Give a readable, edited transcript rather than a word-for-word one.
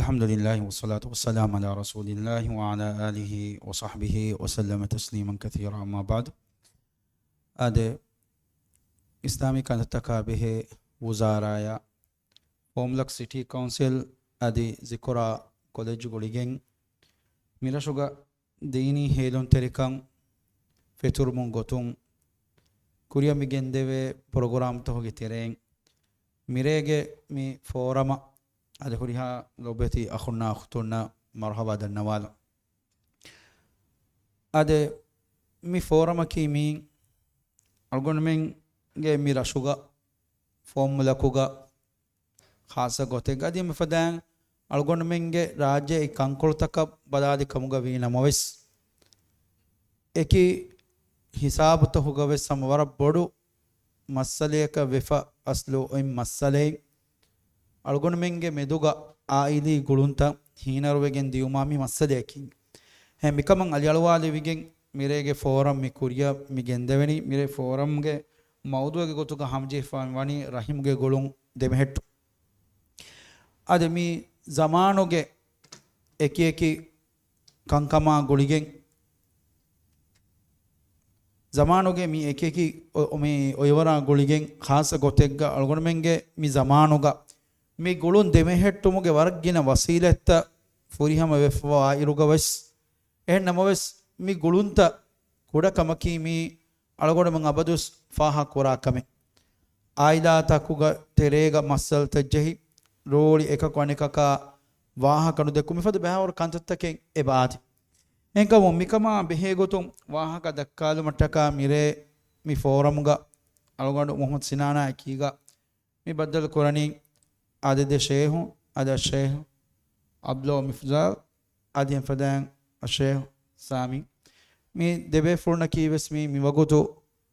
الحمد لله والصلاة والسلام على رسول الله وعلى آله وصحبه وسلم تسليما كثيرا أما بعد هذا إسلامي كانت به وزارة هوملك سيتي كونسل أدي ذكرى كوليج غوليجين ميراشوغا ديني هيلون تريكان فتور مونغوتون كوريا ميجندوي بروغرام تهوغي تيرين ميريجي مي فورما هذا كلها لوبتي أخونا أختنا مرحبا دنوال هذا مي فورما كيمي أقول من جي ميرا شوغا فورمولا كوغا خاصة قوتي قديم مفدان أقول من جي راجع كانكول تكب بدادي كموغا وينا مويس إكي حساب تهوغا ويسام ورا بدو مسألة كوفا أصلو إم مسألة ಅಳ್ಗೊಂಡ್ಮೆಂಗೆ ಮೆದುಗ ಆಯಿಲಿ ಗುಳುಂತ ಹೀನರುವೆಗೆನ್ ದಿಯುಮಾಮಿ ಮಸ್ಸದೇಕಿ ಹೆ ಮಿಕಮಂ ಅಲಿಯಳವಾಲಿವಿಗೆನ್ ಮಿರೆಗೆ ಫೋರಂ ಮಿ ಕುರಿಯ ಮಿಗೆಂದೆವೆನಿ ಮಿರೆ ಫೋರಂಗೆ ಮೌದುಗೆ ಗೊತ್ತುಗ ಹಮ್ಜೆಫಾನ್ ವನಿ ರಹಿಮ್ಗೆ ಗುಳುಂ ದೆಮೆಹೆಟ್ಟು ಅದೆ ಮಿ ಜಮಾನುಗೆ ಎಕಿ ಎಕಿ ಕಂಕಮ ಗುಳಿಗೆನ್ ಜಮಾನುಗೆ ಮಿ ಎಕಿ ಎಕಿ ಮಿ ಒಯವರ ಗುಳಿಗೆನ್ ಖಾಸ ಗೊತ್ತೆಗ್ಗ ಅಳ್ಗೊಂಡ್ಮೆಂಗೆ ಮಿ ಜಮಾನುಗ මේ ගොළුන් දෙමෙහෙට්ටුමුගේ වර්ගින වසීලෙත්ත ෆුරිහම වෙෆවා ඉරුගවස් එහෙන්නමවස් මේ ගොළුන්ත කුඩකමකී මේ අලගොඩ මං අබදුස් ෆාහා කුරාකමෙ ආයිදාතකුග තෙරේග මස්සල් තජ්ජහි රෝලි එක කොණිකක වාහකණු දෙකු මිෆද බෑවර කන්තත්තකෙන් එබාදි එංකම මිකමා බෙහෙගොතුම් වාහක දක්කාලු මට්ටකා මිරේ මි ෆෝරමුග අලගොඩ මොහමද් සිනානා කීගා මේ බද්දල් කුරණී عدد الشيخ عدد الشيخ عبدالله مفزال عدد فدان الشيخ سامي مي دبي فرنا كي بسمي مي وقتو